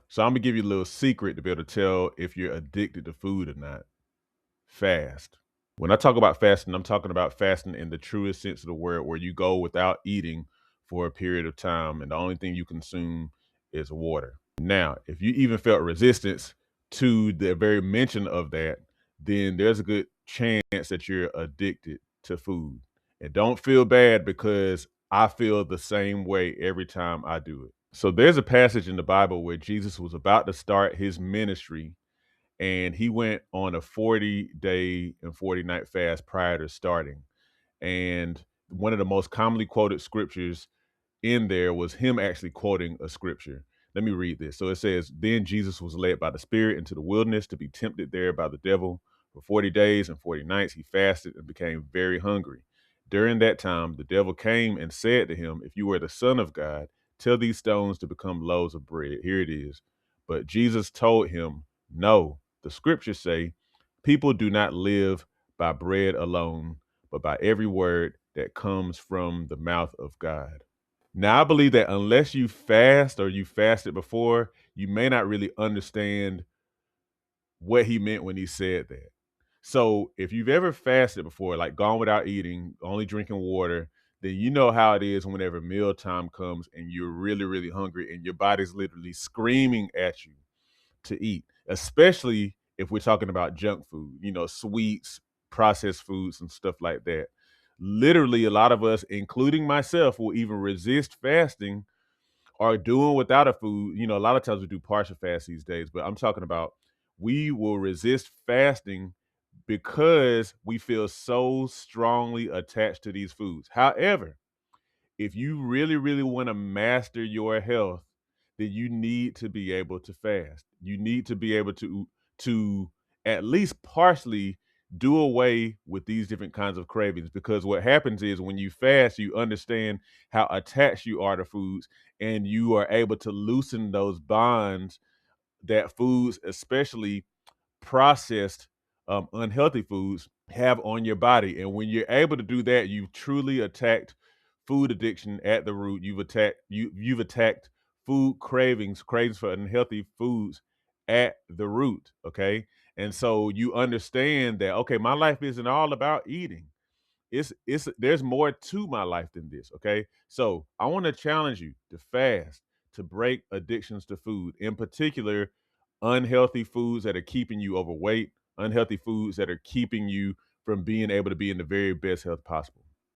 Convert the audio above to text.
So I'm gonna give you a little secret to be able to tell if you're addicted to food or not. Fast. When I talk about fasting, I'm talking about fasting in the truest sense of the word, where you go without eating for a period of time and the only thing you consume is water. Now, if you even felt resistance to the very mention of that, then there's a good chance that you're addicted to food. And don't feel bad, because I feel the same way every time I do it. So there's a passage in the Bible where Jesus was about to start his ministry, and he went on a 40-day and 40-night fast prior to starting. And one of the most commonly quoted scriptures in there was him actually quoting a scripture. Let me read this. So it says, "Then Jesus was led by the Spirit into the wilderness to be tempted there by the devil. For 40 days and 40 nights he fasted and became very hungry. During that time, the devil came and said to him, 'If you are the Son of God, tell these stones to become loaves of bread.' Here it is. But Jesus told him, 'No, the scriptures say, people do not live by bread alone, but by every word that comes from the mouth of God.'" Now, I believe that unless you fast or you fasted before, you may not really understand what he meant when he said that. So, if you've ever fasted before, like gone without eating, only drinking water, then you know how it is whenever mealtime comes and you're really, really hungry and your body's literally screaming at you to eat, especially if we're talking about junk food, sweets, processed foods, and stuff like that. Literally, a lot of us, including myself, will even resist fasting or doing without a food. A lot of times we do partial fast these days, but I'm talking about we will resist fasting because we feel so strongly attached to these foods. However, if you really, really want to master your health, then you need to be able to fast. You need to be able to at least partially do away with these different kinds of cravings, because what happens is when you fast, you understand how attached you are to foods, and you are able to loosen those bonds that foods, especially processed, unhealthy foods, have on your body. And when you're able to do that, you've truly attacked food addiction at the root. You've attacked food cravings for unhealthy foods at the root. Okay. And so you understand that, okay, my life isn't all about eating. It's there's more to my life than this. Okay. So I want to challenge you to fast, to break addictions to food, in particular unhealthy foods that are keeping you overweight, unhealthy foods that are keeping you from being able to be in the very best health possible.